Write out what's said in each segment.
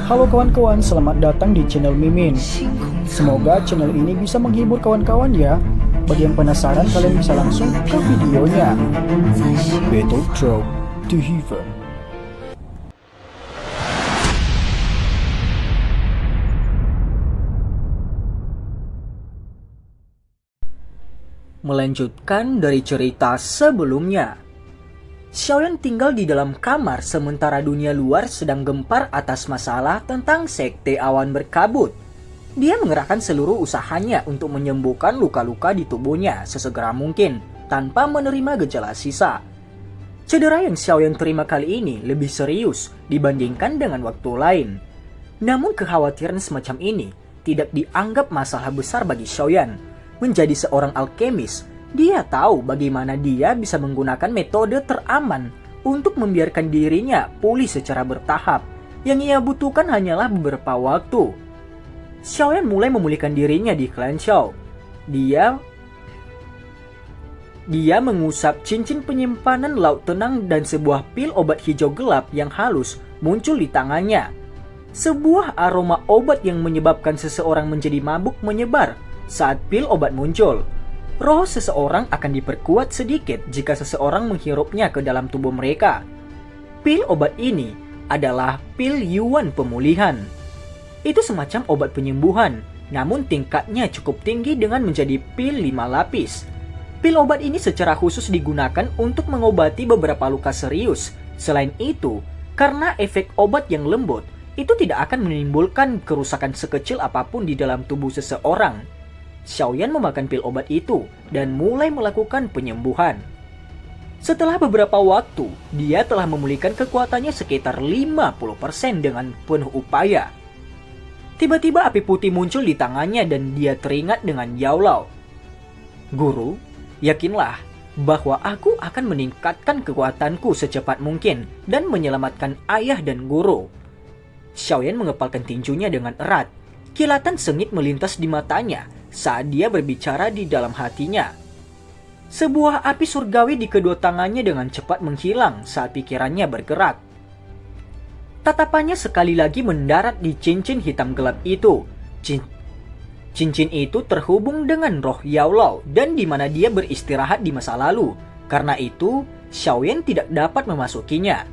Halo kawan-kawan, selamat datang di channel Mimin. Semoga channel ini bisa menghibur kawan-kawan ya. Bagi yang penasaran, kalian bisa langsung ke videonya. Battle Drop to Heaven. Melanjutkan dari cerita sebelumnya, Xiaoyan tinggal di dalam kamar sementara dunia luar sedang gempar atas masalah tentang sekte awan berkabut. Dia mengerahkan seluruh usahanya untuk menyembuhkan luka-luka di tubuhnya sesegera mungkin tanpa menerima gejala sisa. Cedera yang Xiaoyan terima kali ini lebih serius dibandingkan dengan waktu lain. Namun kekhawatiran semacam ini tidak dianggap masalah besar bagi Xiaoyan. Menjadi seorang alkemis, dia tahu bagaimana dia bisa menggunakan metode teraman untuk membiarkan dirinya pulih secara bertahap. Yang ia butuhkan hanyalah beberapa waktu. Xiaoyan mulai memulihkan dirinya di klan Xiao. Dia mengusap cincin penyimpanan laut tenang dan sebuah pil obat hijau gelap yang halus muncul di tangannya. Sebuah aroma obat yang menyebabkan seseorang menjadi mabuk menyebar saat pil obat muncul. Roh seseorang akan diperkuat sedikit jika seseorang menghirupnya ke dalam tubuh mereka. Pil obat ini adalah pil Yuan pemulihan. Itu semacam obat penyembuhan, namun tingkatnya cukup tinggi dengan menjadi pil 5 lapis. Pil obat ini secara khusus digunakan untuk mengobati beberapa luka serius. Selain itu, karena efek obat yang lembut, itu tidak akan menimbulkan kerusakan sekecil apapun di dalam tubuh seseorang. Xiaoyan memakan pil obat itu dan mulai melakukan penyembuhan. Setelah beberapa waktu, dia telah memulihkan kekuatannya sekitar 50% dengan penuh upaya. Tiba-tiba api putih muncul di tangannya dan dia teringat dengan Yao Lao. "Guru, yakinlah bahwa aku akan meningkatkan kekuatanku secepat mungkin dan menyelamatkan ayah dan guru." Xiaoyan mengepalkan tinjunya dengan erat. Kilatan sengit melintas di matanya saat dia berbicara di dalam hatinya. Sebuah api surgawi di kedua tangannya dengan cepat menghilang saat pikirannya bergerak. Tatapannya sekali lagi mendarat di cincin hitam gelap itu. Cincin itu terhubung dengan roh Yao Lao dan di mana dia beristirahat di masa lalu. Karena itu, Xiaoyan tidak dapat memasukinya.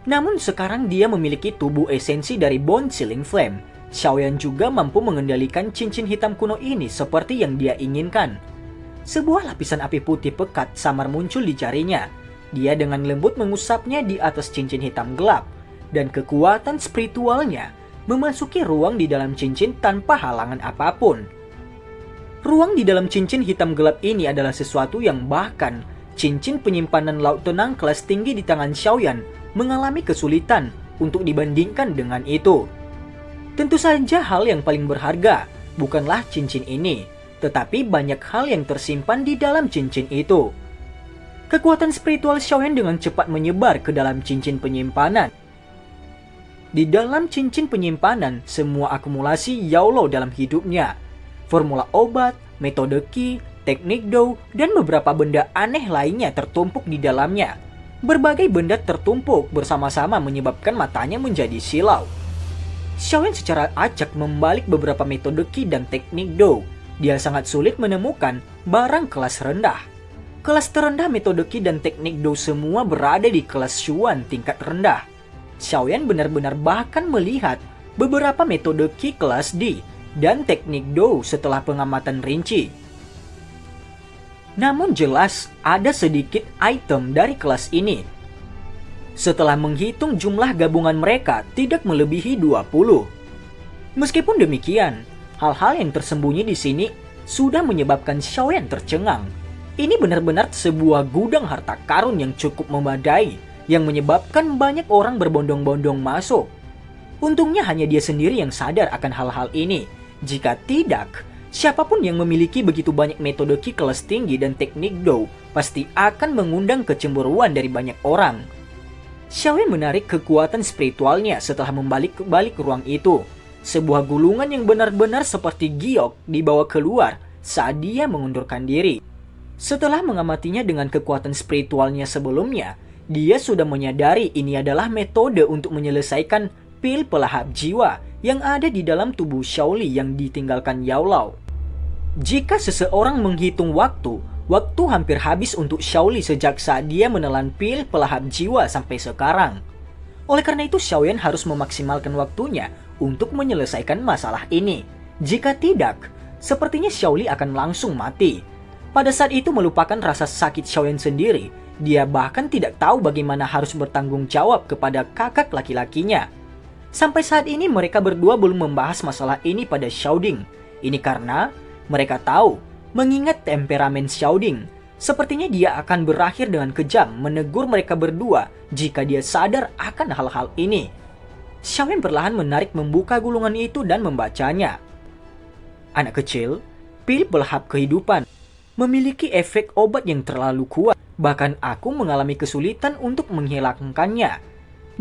Namun sekarang dia memiliki tubuh esensi dari Bone Sealing Flame. Xiaoyan juga mampu mengendalikan cincin hitam kuno ini seperti yang dia inginkan. Sebuah lapisan api putih pekat samar muncul di jarinya. Dia dengan lembut mengusapnya di atas cincin hitam gelap, dan kekuatan spiritualnya memasuki ruang di dalam cincin tanpa halangan apapun. Ruang di dalam cincin hitam gelap ini adalah sesuatu yang bahkan cincin penyimpanan laut tenang kelas tinggi di tangan Xiaoyan mengalami kesulitan untuk dibandingkan dengan itu. Tentu saja hal yang paling berharga bukanlah cincin ini, tetapi banyak hal yang tersimpan di dalam cincin itu. Kekuatan spiritual Xiaoyan dengan cepat menyebar ke dalam cincin penyimpanan. Di dalam cincin penyimpanan, semua akumulasi Yao Lao dalam hidupnya. Formula obat, metode Qi, teknik Dou, dan beberapa benda aneh lainnya tertumpuk di dalamnya. Berbagai benda tertumpuk bersama-sama menyebabkan matanya menjadi silau. Xiaoyan secara acak membalik beberapa metode Qi dan teknik Dou. Dia sangat sulit menemukan barang kelas rendah. Kelas terendah metode Qi dan teknik Dou semua berada di kelas Xuan tingkat rendah. Xiaoyan benar-benar bahkan melihat beberapa metode Qi kelas D dan teknik Dou setelah pengamatan rinci. Namun jelas ada sedikit item dari kelas ini. Setelah menghitung jumlah gabungan mereka tidak melebihi 20. Meskipun demikian, hal-hal yang tersembunyi di sini sudah menyebabkan Xiaoyan tercengang. Ini benar-benar sebuah gudang harta karun yang cukup memadai, yang menyebabkan banyak orang berbondong-bondong masuk. Untungnya hanya dia sendiri yang sadar akan hal-hal ini. Jika tidak, siapapun yang memiliki begitu banyak metode Qi kelas tinggi dan teknik Dou pasti akan mengundang kecemburuan dari banyak orang. Xiaoyan menarik kekuatan spiritualnya setelah membalik ruang itu. Sebuah gulungan yang benar-benar seperti giok dibawa keluar saat dia mengundurkan diri. Setelah mengamatinya dengan kekuatan spiritualnya sebelumnya, dia sudah menyadari ini adalah metode untuk menyelesaikan pil pelahap jiwa yang ada di dalam tubuh Shaoli yang ditinggalkan Yao Lao. Jika seseorang menghitung waktu hampir habis untuk Shaoli sejak saat dia menelan pil pelahap jiwa sampai sekarang. Oleh karena itu, Xiaoyan harus memaksimalkan waktunya untuk menyelesaikan masalah ini. Jika tidak, sepertinya Shaoli akan langsung mati. Pada saat itu melupakan rasa sakit Xiaoyan sendiri, dia bahkan tidak tahu bagaimana harus bertanggung jawab kepada kakak laki-lakinya. Sampai saat ini mereka berdua belum membahas masalah ini pada Xiaoding. Ini karena mereka tahu, mengingat temperamen Xiaoding, sepertinya dia akan berakhir dengan kejam menegur mereka berdua jika dia sadar akan hal-hal ini. Xiaoyan perlahan menarik membuka gulungan itu dan membacanya. Anak kecil, pil pelahap kehidupan memiliki efek obat yang terlalu kuat. Bahkan aku mengalami kesulitan untuk menghilangkannya.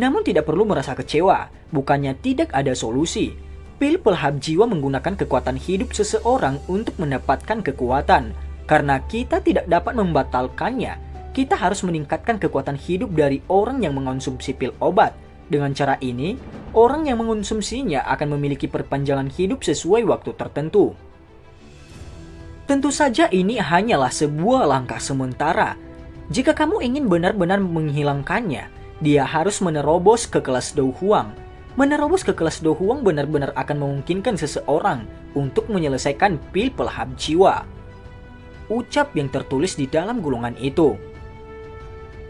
Namun tidak perlu merasa kecewa, bukannya tidak ada solusi. Pil pelahap jiwa menggunakan kekuatan hidup seseorang untuk mendapatkan kekuatan. Karena kita tidak dapat membatalkannya, kita harus meningkatkan kekuatan hidup dari orang yang mengonsumsi pil obat. Dengan cara ini, orang yang mengonsumsinya akan memiliki perpanjangan hidup sesuai waktu tertentu. Tentu saja ini hanyalah sebuah langkah sementara. Jika kamu ingin benar-benar menghilangkannya, dia harus menerobos ke kelas Dou Huang. Menerobos ke kelas Dou Huang benar-benar akan memungkinkan seseorang untuk menyelesaikan pil pelahap jiwa. Ucap yang tertulis di dalam gulungan itu.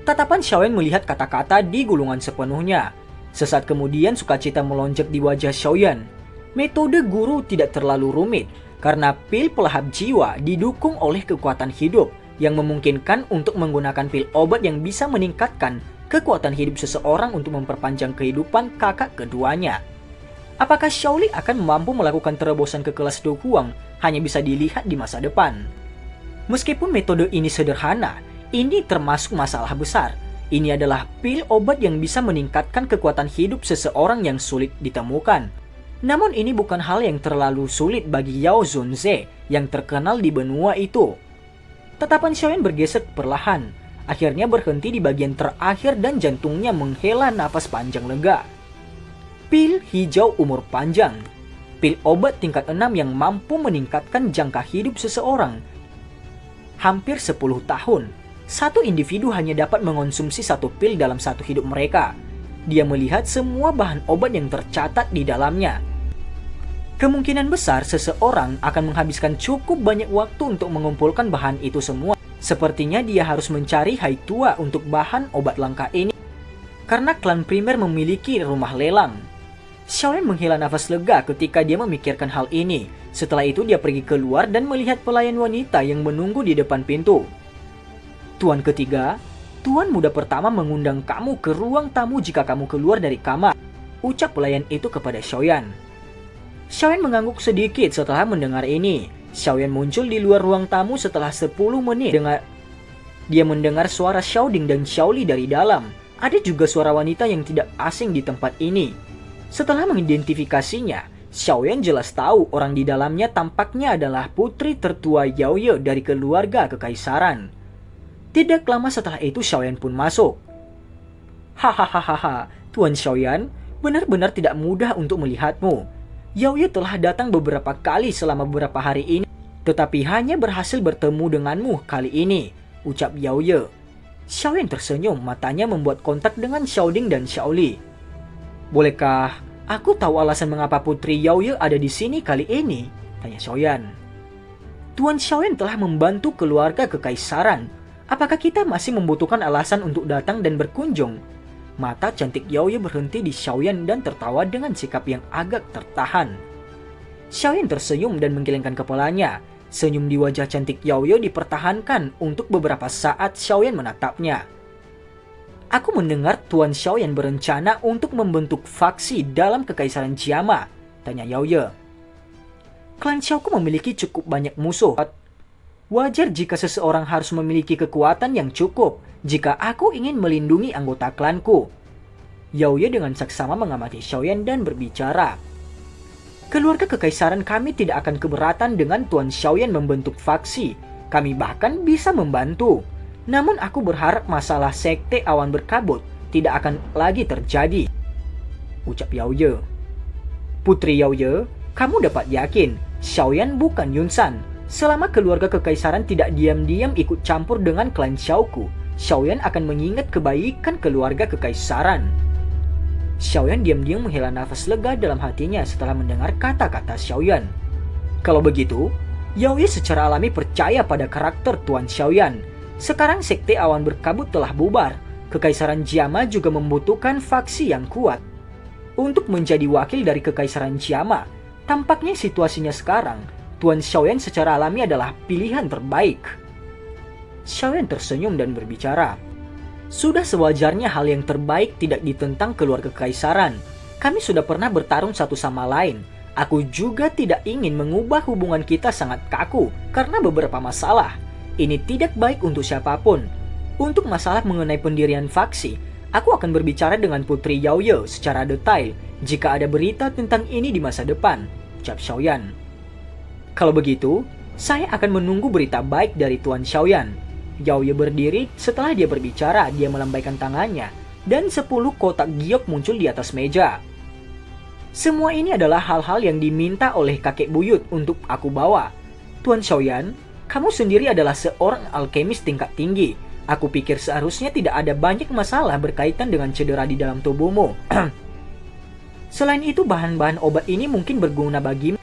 Tatapan Xiaoyan melihat kata-kata di gulungan sepenuhnya. Sesaat kemudian sukacita melonjak di wajah Xiaoyan. Metode guru tidak terlalu rumit, karena pil pelahap jiwa didukung oleh kekuatan hidup yang memungkinkan untuk menggunakan pil obat yang bisa meningkatkan kekuatan hidup seseorang untuk memperpanjang kehidupan kakak keduanya. Apakah Shaoli akan mampu melakukan terobosan ke kelas Dou Huang hanya bisa dilihat di masa depan. Meskipun metode ini sederhana, ini termasuk masalah besar. Ini adalah pil obat yang bisa meningkatkan kekuatan hidup seseorang yang sulit ditemukan. Namun ini bukan hal yang terlalu sulit bagi Yao Zunze yang terkenal di benua itu. Tatapan Xiaoyan bergeser perlahan, akhirnya berhenti di bagian terakhir dan jantungnya menghela napas panjang lega. Pil hijau umur panjang. Pil obat tingkat 6 yang mampu meningkatkan jangka hidup seseorang. Hampir 10 tahun. Satu individu hanya dapat mengonsumsi satu pil dalam satu hidup mereka. Dia melihat semua bahan obat yang tercatat di dalamnya. Kemungkinan besar seseorang akan menghabiskan cukup banyak waktu untuk mengumpulkan bahan itu semua. Sepertinya dia harus mencari Haitua untuk bahan obat langka ini. Karena klan primer memiliki rumah lelang. Xiaoyan menghela nafas lega ketika dia memikirkan hal ini. Setelah itu dia pergi keluar dan melihat pelayan wanita yang menunggu di depan pintu. Tuan ketiga, tuan muda pertama mengundang kamu ke ruang tamu jika kamu keluar dari kamar. Ucap pelayan itu kepada Xiaoyan. Xiaoyan mengangguk sedikit setelah mendengar ini. Xiaoyan muncul di luar ruang tamu setelah 10 menit. Dia mendengar suara Xiaoding dan Xiaoli dari dalam. Ada juga suara wanita yang tidak asing di tempat ini. Setelah mengidentifikasinya, Xiaoyan jelas tahu orang di dalamnya tampaknya adalah putri tertua Yaoye dari keluarga kekaisaran. Tidak lama setelah itu Xiaoyan pun masuk. Hahaha, Tuan Xiaoyan, benar-benar tidak mudah untuk melihatmu. Yaoye telah datang beberapa kali selama beberapa hari ini, tetapi hanya berhasil bertemu denganmu kali ini, ucap Yaoye. Xiaoyan tersenyum, matanya membuat kontak dengan Xiaoding dan Xiaoli. Bolehkah aku tahu alasan mengapa Putri Yaoye ada di sini kali ini? Tanya Xiaoyan. Tuan Xiaoyan telah membantu keluarga kekaisaran. Apakah kita masih membutuhkan alasan untuk datang dan berkunjung? Mata cantik Yaoye berhenti di Xiaoyan dan tertawa dengan sikap yang agak tertahan. Xiaoyan tersenyum dan menggelengkan kepalanya. Senyum di wajah cantik Yaoye dipertahankan untuk beberapa saat. Xiaoyan menatapnya. Aku mendengar Tuan Xiaoyan berencana untuk membentuk faksi dalam kekaisaran Jiama, tanya Yaoye. Klan Xiaoku memiliki cukup banyak musuh. Wajar jika seseorang harus memiliki kekuatan yang cukup jika aku ingin melindungi anggota klanku. Yaoye dengan saksama mengamati Xiaoyan dan berbicara. Keluarga kekaisaran kami tidak akan keberatan dengan Tuan Xiaoyan membentuk faksi. Kami bahkan bisa membantu. Namun aku berharap masalah sekte awan berkabut tidak akan lagi terjadi. ucap Yao Ye. Putri Yao Ye, kamu dapat yakin, Xiaoyan bukan Yunsan. Selama keluarga kekaisaran tidak diam-diam ikut campur dengan klan Xiaoku, Xiaoyan akan mengingat kebaikan keluarga kekaisaran. Xiaoyan diam-diam menghela nafas lega dalam hatinya setelah mendengar kata-kata Xiaoyan. Kalau begitu, Yao Ye secara alami percaya pada karakter Tuan Xiaoyan. Sekarang sekte awan berkabut telah bubar. Kekaisaran Jiama juga membutuhkan faksi yang kuat. Untuk menjadi wakil dari kekaisaran Jiama, tampaknya situasinya sekarang, Tuan Xiaoyan secara alami adalah pilihan terbaik. Xiaoyan tersenyum dan berbicara. Sudah sewajarnya hal yang terbaik tidak ditentang keluarga kekaisaran. Kami sudah pernah bertarung satu sama lain. Aku juga tidak ingin mengubah hubungan kita sangat kaku karena beberapa masalah. Ini tidak baik untuk siapapun. Untuk masalah mengenai pendirian faksi, aku akan berbicara dengan Putri Yao Ye secara detail jika ada berita tentang ini di masa depan, ucap Xiaoyan. Kalau begitu, saya akan menunggu berita baik dari Tuan Xiaoyan. Yao Ye berdiri setelah dia berbicara, dia melambaikan tangannya, dan 10 kotak giok muncul di atas meja. Semua ini adalah hal-hal yang diminta oleh kakek buyut untuk aku bawa. Tuan Xiaoyan, kamu sendiri adalah seorang alkemis tingkat tinggi. Aku pikir seharusnya tidak ada banyak masalah berkaitan dengan cedera di dalam tubuhmu. Selain itu, bahan-bahan obat ini mungkin berguna bagimu.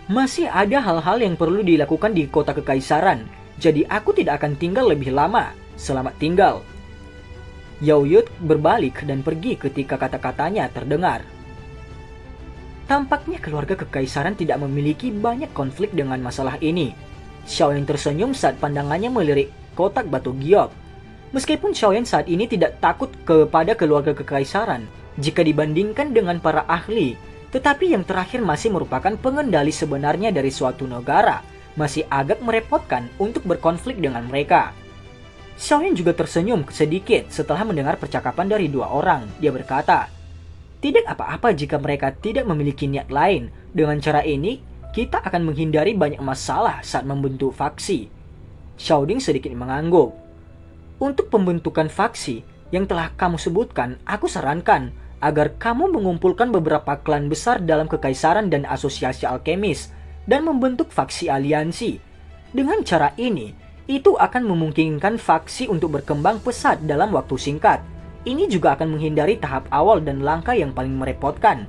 Masih ada hal-hal yang perlu dilakukan di kota kekaisaran, jadi aku tidak akan tinggal lebih lama. Selamat tinggal. Yao Ye berbalik dan pergi ketika kata-katanya terdengar. Tampaknya keluarga kekaisaran tidak memiliki banyak konflik dengan masalah ini. Xiaoyan tersenyum saat pandangannya melirik kotak batu giok. Meskipun Xiaoyan saat ini tidak takut kepada keluarga kekaisaran jika dibandingkan dengan para ahli, tetapi yang terakhir masih merupakan pengendali sebenarnya dari suatu negara, masih agak merepotkan untuk berkonflik dengan mereka. Xiaoyan juga tersenyum sedikit setelah mendengar percakapan dari dua orang. Dia berkata, tidak apa-apa jika mereka tidak memiliki niat lain. Dengan cara ini, kita akan menghindari banyak masalah saat membentuk faksi. Xiaoding sedikit mengangguk. Untuk pembentukan faksi yang telah kamu sebutkan, aku sarankan agar kamu mengumpulkan beberapa klan besar dalam kekaisaran dan asosiasi alkemis dan membentuk faksi aliansi. Dengan cara ini, itu akan memungkinkan faksi untuk berkembang pesat dalam waktu singkat. Ini juga akan menghindari tahap awal dan langkah yang paling merepotkan.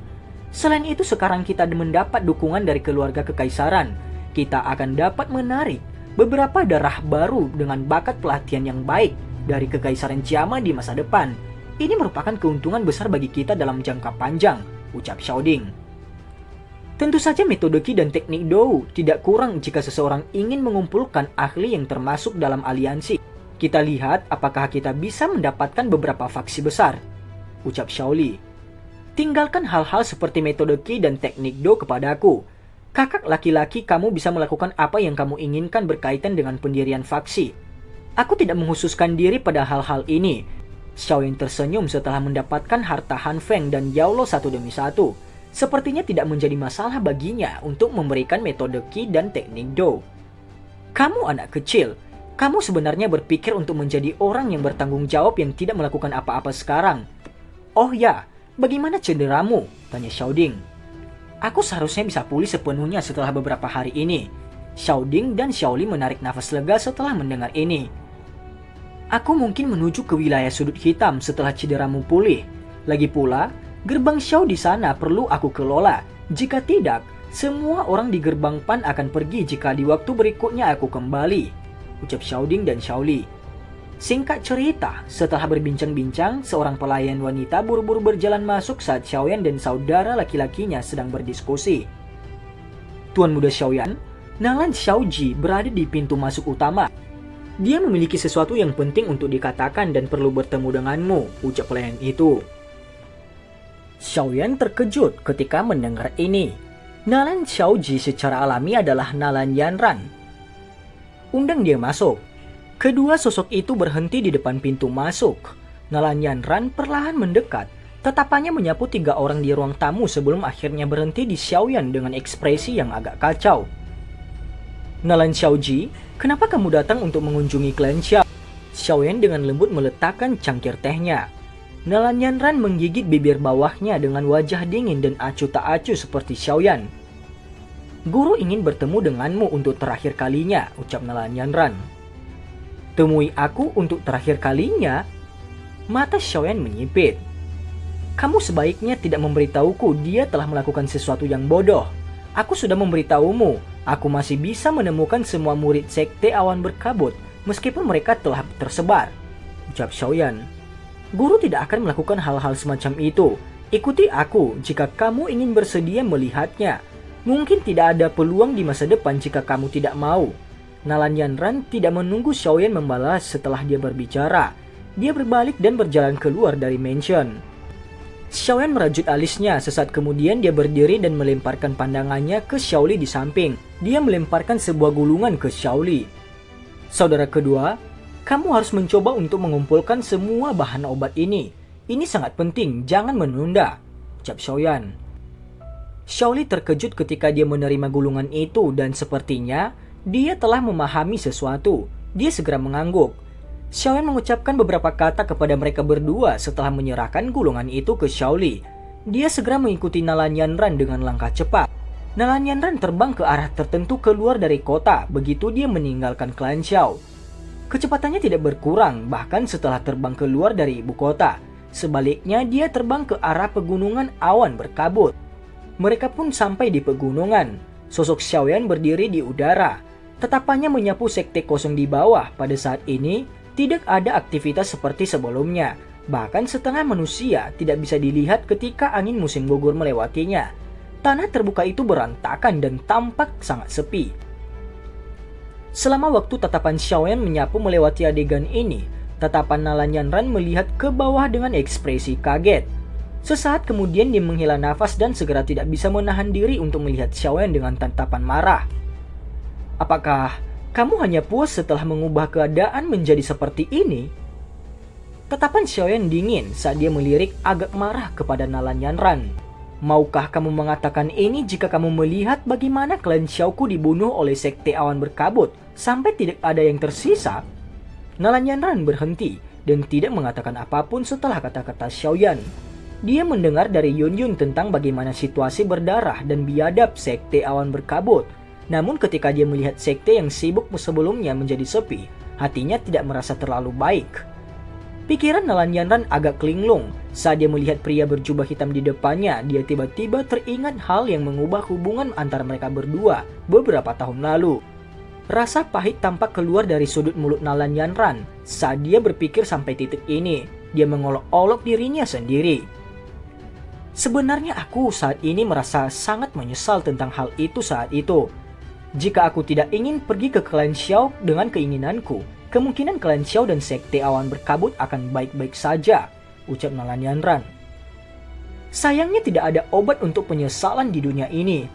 Selain itu, sekarang kita mendapat dukungan dari keluarga kekaisaran. Kita akan dapat menarik beberapa darah baru dengan bakat pelatihan yang baik dari kekaisaran Jiama di masa depan. Ini merupakan keuntungan besar bagi kita dalam jangka panjang, ucap Xiaoding. Tentu saja metode Qi dan teknik Dou tidak kurang jika seseorang ingin mengumpulkan ahli yang termasuk dalam aliansi. Kita lihat apakah kita bisa mendapatkan beberapa faksi besar, ucap Xiaoli. Tinggalkan hal-hal seperti metode Qi dan teknik Dou kepadaku. Kakak laki-laki, kamu bisa melakukan apa yang kamu inginkan berkaitan dengan pendirian faksi. Aku tidak menghususkan diri pada hal-hal ini. Xiaoyan tersenyum setelah mendapatkan harta Han Feng dan Yao Lo satu demi satu. Sepertinya tidak menjadi masalah baginya untuk memberikan metode Qi dan teknik Dou. Kamu anak kecil. Kamu sebenarnya berpikir untuk menjadi orang yang bertanggung jawab yang tidak melakukan apa-apa sekarang. Oh ya, bagaimana cederamu? Tanya Xiaoding. Aku seharusnya bisa pulih sepenuhnya setelah beberapa hari ini. Xiaoding dan Xiaoli menarik nafas lega setelah mendengar ini. Aku mungkin menuju ke wilayah sudut hitam setelah cederamu pulih. Lagi pula, gerbang Xiao di sana perlu aku kelola. Jika tidak, semua orang di gerbang Pan akan pergi jika di waktu berikutnya aku kembali, ucap Xiaoding dan Xiaoli. Singkat cerita, setelah berbincang-bincang, seorang pelayan wanita buru-buru berjalan masuk saat Xiaoyan dan saudara laki-lakinya sedang berdiskusi. Tuan muda Xiaoyan, Nalan Xiaoji berada di pintu masuk utama. Dia memiliki sesuatu yang penting untuk dikatakan dan perlu bertemu denganmu, ucap pelayan itu. Xiaoyan terkejut ketika mendengar ini. Nalan Xiaoji secara alami adalah Nalan Yanran. Undang dia masuk. Kedua sosok itu berhenti di depan pintu masuk. Nalan Yanran perlahan mendekat. Tatapannya menyapu 3 orang di ruang tamu sebelum akhirnya berhenti di Xiaoyan dengan ekspresi yang agak kacau. Nalan Xiaoji, kenapa kamu datang untuk mengunjungi klan Xiao? Xiaoyan dengan lembut meletakkan cangkir tehnya. Nalanyan Ran menggigit bibir bawahnya dengan wajah dingin dan acuh tak acuh seperti Xiaoyan. Guru ingin bertemu denganmu untuk terakhir kalinya, ucap Nalanyan Ran. Temui aku untuk terakhir kalinya? Mata Xiaoyan menyipit. Kamu sebaiknya tidak memberitahuku dia telah melakukan sesuatu yang bodoh. Aku sudah memberitahumu, aku masih bisa menemukan semua murid sekte awan berkabut meskipun mereka telah tersebar, ucap Xiaoyan. Guru tidak akan melakukan hal-hal semacam itu. Ikuti aku jika kamu ingin bersedia melihatnya. Mungkin tidak ada peluang di masa depan jika kamu tidak mau. Nalanyan Ran tidak menunggu Xiaoyan membalas setelah dia berbicara. Dia berbalik dan berjalan keluar dari mansion. Xiaoyan merajut alisnya, sesaat kemudian dia berdiri dan melemparkan pandangannya ke Xiaoli di samping. Dia melemparkan sebuah gulungan ke Xiaoli. Saudara kedua, kamu harus mencoba untuk mengumpulkan semua bahan obat ini. Ini sangat penting, jangan menunda, ucap Xiaoyan. Xiaoli terkejut ketika dia menerima gulungan itu dan sepertinya dia telah memahami sesuatu. Dia segera mengangguk. Xiaoyan mengucapkan beberapa kata kepada mereka berdua setelah menyerahkan gulungan itu ke Xiaoli. Dia segera mengikuti Nalanyan Ran dengan langkah cepat. Nalanyan Ran terbang ke arah tertentu keluar dari kota begitu dia meninggalkan klan Xiao. Kecepatannya tidak berkurang bahkan setelah terbang keluar dari ibu kota. Sebaliknya dia terbang ke arah pegunungan awan berkabut. Mereka pun sampai di pegunungan. Sosok Xiaoyan berdiri di udara. Tatapannya menyapu sekte kosong di bawah. Pada saat ini tidak ada aktivitas seperti sebelumnya. Bahkan setengah manusia tidak bisa dilihat ketika angin musim gugur melewatinya. Tanah terbuka itu berantakan dan tampak sangat sepi. Selama waktu tatapan Xiaoyan menyapu melewati adegan ini, tatapan Nalanyan Ran melihat ke bawah dengan ekspresi kaget. Sesaat kemudian dia menghela nafas dan segera tidak bisa menahan diri untuk melihat Xiaoyan dengan tatapan marah. Apakah kamu hanya puas setelah mengubah keadaan menjadi seperti ini? Tatapan Xiaoyan dingin saat dia melirik agak marah kepada Nalanyan Ran. Maukah kamu mengatakan ini jika kamu melihat bagaimana klan Xiaoku dibunuh oleh sekte awan berkabut sampai tidak ada yang tersisa? Nalanyan Ran berhenti dan tidak mengatakan apapun setelah kata-kata Xiaoyan. Dia mendengar dari Yun Yun tentang bagaimana situasi berdarah dan biadab sekte awan berkabut. Namun ketika dia melihat sekte yang sibuk sebelumnya menjadi sepi, hatinya tidak merasa terlalu baik. Pikiran Nalanyan Ran agak linglung. Saat dia melihat pria berjubah hitam di depannya, dia tiba-tiba teringat hal yang mengubah hubungan antara mereka berdua beberapa tahun lalu. Rasa pahit tampak keluar dari sudut mulut Nalanyan Ran. Saat dia berpikir sampai titik ini, dia mengolok-olok dirinya sendiri. Sebenarnya aku saat ini merasa sangat menyesal tentang hal itu saat itu. Jika aku tidak ingin pergi ke klan Xiao dengan keinginanku, kemungkinan klan Xiao dan sekte awan berkabut akan baik-baik saja, ucap Nalanyan Ran. Sayangnya tidak ada obat untuk penyesalan di dunia ini.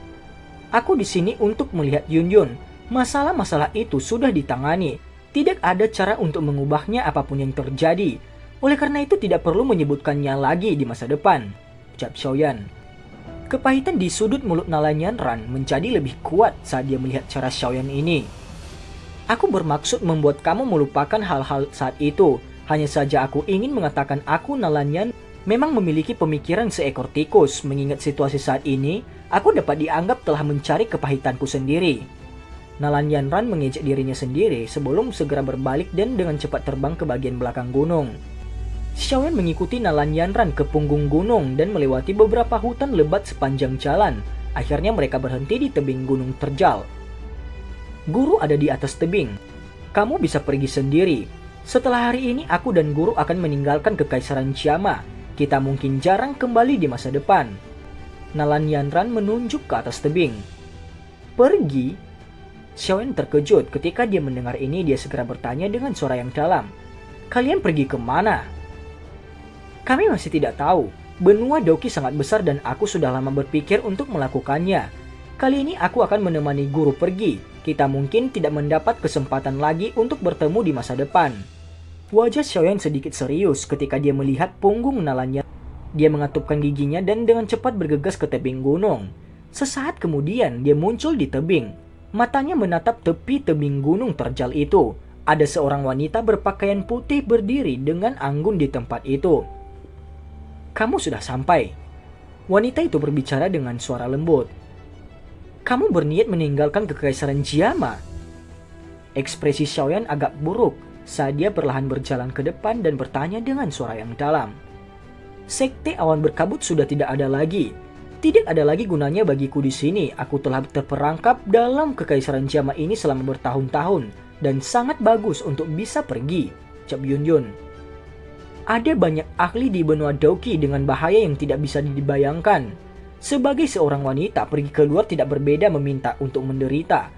Aku di sini untuk melihat Yun Yun. Masalah-masalah itu sudah ditangani. Tidak ada cara untuk mengubahnya apapun yang terjadi. Oleh karena itu tidak perlu menyebutkannya lagi di masa depan, ucap Xiaoyan. Kepahitan di sudut mulut Nalanyan Ran menjadi lebih kuat saat dia melihat cara Xiaoyan ini. Aku bermaksud membuat kamu melupakan hal-hal saat itu. Hanya saja aku ingin mengatakan aku Nalanyan memang memiliki pemikiran seekor tikus. Mengingat situasi saat ini, aku dapat dianggap telah mencari kepahitanku sendiri. Nalanyan Ran mengejek dirinya sendiri sebelum segera berbalik dan dengan cepat terbang ke bagian belakang gunung. Xiaoyan mengikuti Nalanyan Ran ke punggung gunung dan melewati beberapa hutan lebat sepanjang jalan. Akhirnya mereka berhenti di tebing gunung terjal. Guru ada di atas tebing. Kamu bisa pergi sendiri. Setelah hari ini aku dan guru akan meninggalkan kekaisaran Xiama. Kita mungkin jarang kembali di masa depan. Nalanyan Ran menunjuk ke atas tebing. Pergi? Xiaoyan terkejut ketika dia mendengar ini. Dia segera bertanya dengan suara yang dalam. Kalian pergi kemana? Kami masih tidak tahu. Benua Doki sangat besar dan aku sudah lama berpikir untuk melakukannya. Kali ini aku akan menemani guru pergi. Kita mungkin tidak mendapat kesempatan lagi untuk bertemu di masa depan. Wajah Xiaoyan sedikit serius ketika dia melihat punggung Nalanyan. Dia mengatupkan giginya dan dengan cepat bergegas ke tebing gunung. Sesaat kemudian dia muncul di tebing. Matanya menatap tepi tebing gunung terjal itu. Ada seorang wanita berpakaian putih berdiri dengan anggun di tempat itu. Kamu sudah sampai. Wanita itu berbicara dengan suara lembut. Kamu berniat meninggalkan kekaisaran Jiama? Ekspresi Xiaoyan agak buruk saat dia perlahan berjalan ke depan dan bertanya dengan suara yang dalam. Sekte awan berkabut sudah tidak ada lagi. Tidak ada lagi gunanya bagiku di sini. Aku telah terperangkap dalam kekaisaran Jiama ini selama bertahun-tahun dan sangat bagus untuk bisa pergi, ucap Yunyun. Ada banyak ahli di benua Doki dengan bahaya yang tidak bisa dibayangkan. Sebagai seorang wanita, pergi keluar tidak berbeda meminta untuk menderita.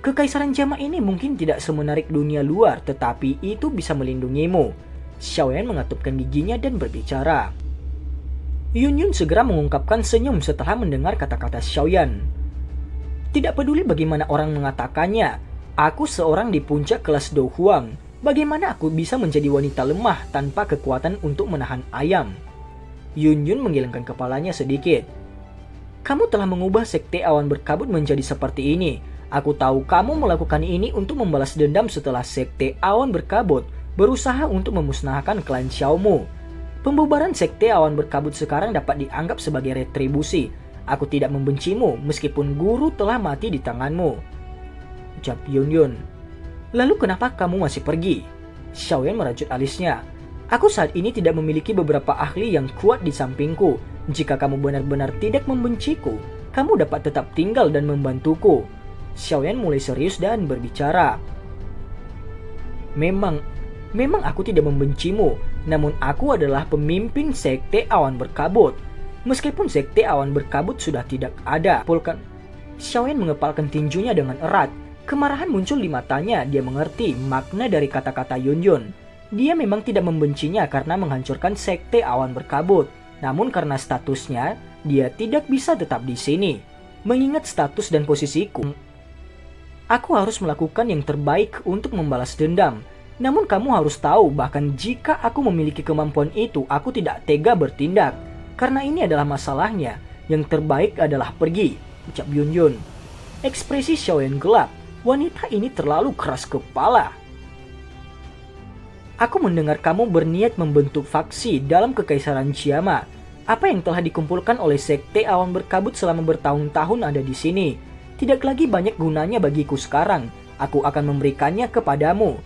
Kekaisaran Jiama ini mungkin tidak semenarik dunia luar, tetapi itu bisa melindungimu. Xiaoyan mengatupkan giginya dan berbicara. Yunyun segera mengungkapkan senyum setelah mendengar kata-kata Xiaoyan. Tidak peduli bagaimana orang mengatakannya, aku seorang di puncak kelas Do Huang. Bagaimana aku bisa menjadi wanita lemah tanpa kekuatan untuk menahan ayam? Yunyun menggelengkan kepalanya sedikit. Kamu telah mengubah sekte awan berkabut menjadi seperti ini. Aku tahu kamu melakukan ini untuk membalas dendam setelah sekte awan berkabut berusaha untuk memusnahkan klan Xiaomu. Pembubaran sekte awan berkabut sekarang dapat dianggap sebagai retribusi. Aku tidak membencimu meskipun guru telah mati di tanganmu, ucap Yunyun. Lalu kenapa kamu masih pergi? Xiaoyan merajut alisnya. Aku saat ini tidak memiliki beberapa ahli yang kuat di sampingku. Jika kamu benar-benar tidak membenciku, kamu dapat tetap tinggal dan membantuku. Xiaoyan mulai serius dan berbicara. Memang aku tidak membencimu, namun aku adalah pemimpin sekte awan berkabut. Meskipun sekte awan berkabut sudah tidak ada, Xiaoyan mengepalkan tinjunya dengan erat. Kemarahan muncul di matanya. Dia mengerti makna dari kata-kata Yunyun. Dia memang tidak membencinya karena menghancurkan sekte awan berkabut. Namun karena statusnya, dia tidak bisa tetap di sini. Mengingat status dan posisiku, aku harus melakukan yang terbaik untuk membalas dendam. Namun kamu harus tahu, bahkan jika aku memiliki kemampuan itu, aku tidak tega bertindak. Karena ini adalah masalahnya. Yang terbaik adalah pergi, ucap Yunyun. Ekspresi Xiaoyan gelap. Wanita ini terlalu keras kepala. Aku mendengar kamu berniat membentuk faksi dalam kekaisaran Jiama. Apa yang telah dikumpulkan oleh sekte awan berkabut selama bertahun-tahun ada di sini. Tidak lagi banyak gunanya bagiku sekarang. Aku akan memberikannya kepadamu.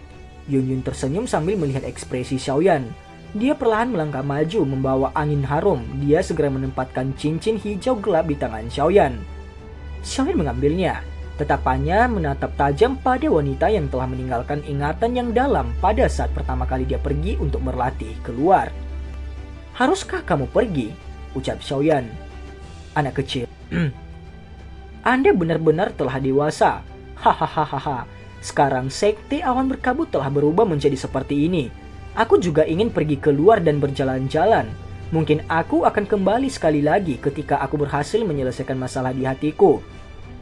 Yunyun tersenyum sambil melihat ekspresi Xiaoyan. Dia perlahan melangkah maju membawa angin harum. Dia segera menempatkan cincin hijau gelap di tangan Xiaoyan. Xiaoyan mengambilnya. Tatapannya menatap tajam pada wanita yang telah meninggalkan ingatan yang dalam pada saat pertama kali dia pergi untuk berlatih keluar. Haruskah kamu pergi? Ucap Xiaoyan. Anak kecil. Anda benar-benar telah dewasa. Hahaha. Sekarang sekte awan berkabut telah berubah menjadi seperti ini. Aku juga ingin pergi keluar dan berjalan-jalan. Mungkin aku akan kembali sekali lagi ketika aku berhasil menyelesaikan masalah di hatiku.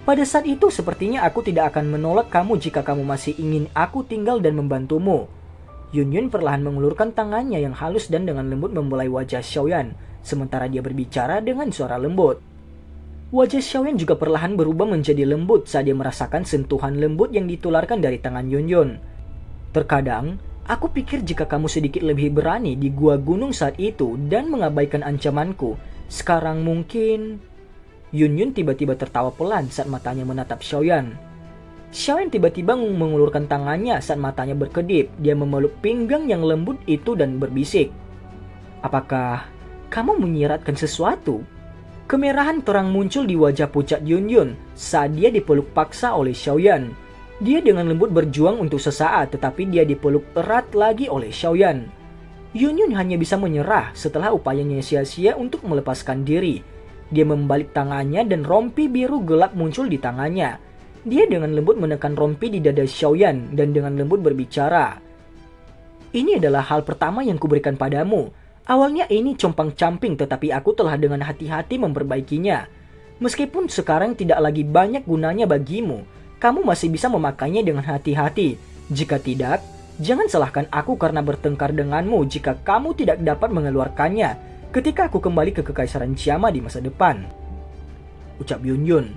Pada saat itu sepertinya aku tidak akan menolak kamu jika kamu masih ingin aku tinggal dan membantumu. Yunyun perlahan mengulurkan tangannya yang halus dan dengan lembut membelai wajah Xiaoyan, sementara dia berbicara dengan suara lembut. Wajah Xiaoyan juga perlahan berubah menjadi lembut saat dia merasakan sentuhan lembut yang ditularkan dari tangan Yunyun. Terkadang, aku pikir jika kamu sedikit lebih berani di gua gunung saat itu dan mengabaikan ancamanku, sekarang mungkin... Yunyun tiba-tiba tertawa pelan saat matanya menatap Xiaoyan. Xiaoyan tiba-tiba mengulurkan tangannya saat matanya berkedip. Dia memeluk pinggang yang lembut itu dan berbisik. Apakah kamu menyiratkan sesuatu? Kemerahan terang muncul di wajah pucat Yunyun saat dia dipeluk paksa oleh Xiaoyan. Dia dengan lembut berjuang untuk sesaat, tetapi dia dipeluk erat lagi oleh Xiaoyan. Yunyun hanya bisa menyerah setelah upayanya sia-sia untuk melepaskan diri. Dia membalik tangannya dan rompi biru gelap muncul di tangannya. Dia dengan lembut menekan rompi di dada Xiaoyan dan dengan lembut berbicara. Ini adalah hal pertama yang kuberikan padamu. Awalnya ini compang-camping, tetapi aku telah dengan hati-hati memperbaikinya. Meskipun sekarang tidak lagi banyak gunanya bagimu, kamu masih bisa memakainya dengan hati-hati. Jika tidak, jangan salahkan aku karena bertengkar denganmu jika kamu tidak dapat mengeluarkannya ketika aku kembali ke kekaisaran Jiama di masa depan, ucap Yunyun.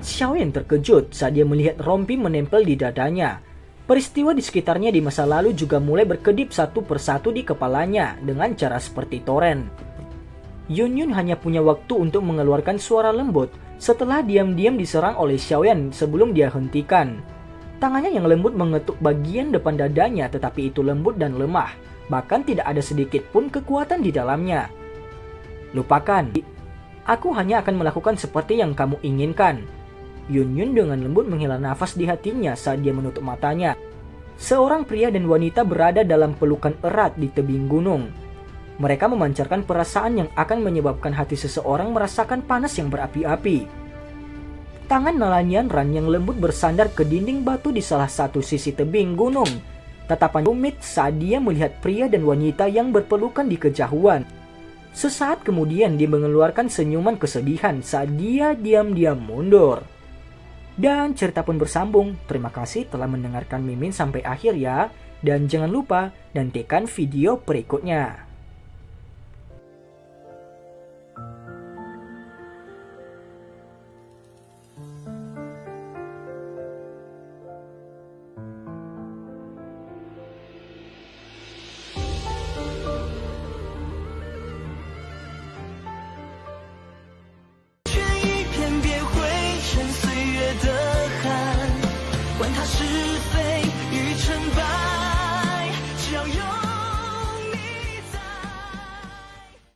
Xiaoyan terkejut saat dia melihat rompi menempel di dadanya. Peristiwa di sekitarnya di masa lalu juga mulai berkedip satu persatu di kepalanya dengan cara seperti toren. Yun Yun hanya punya waktu untuk mengeluarkan suara lembut setelah diam-diam diserang oleh Xiaoyan sebelum dia hentikan. Tangannya yang lembut mengetuk bagian depan dadanya, tetapi itu lembut dan lemah, bahkan tidak ada sedikit pun kekuatan di dalamnya. Lupakan, aku hanya akan melakukan seperti yang kamu inginkan. Yun Yun dengan lembut menghela nafas di hatinya saat dia menutup matanya. Seorang pria dan wanita berada dalam pelukan erat di tebing gunung. Mereka memancarkan perasaan yang akan menyebabkan hati seseorang merasakan panas yang berapi-api. Tangan Nalanian Ran yang lembut bersandar ke dinding batu di salah satu sisi tebing gunung. Tatapan rumit saat dia melihat pria dan wanita yang berpelukan di kejauhan. Sesaat kemudian dia mengeluarkan senyuman kesedihan saat dia diam-diam mundur. Dan cerita pun bersambung. Terima kasih telah mendengarkan Mimin sampai akhir ya. Dan jangan lupa nantikan video berikutnya.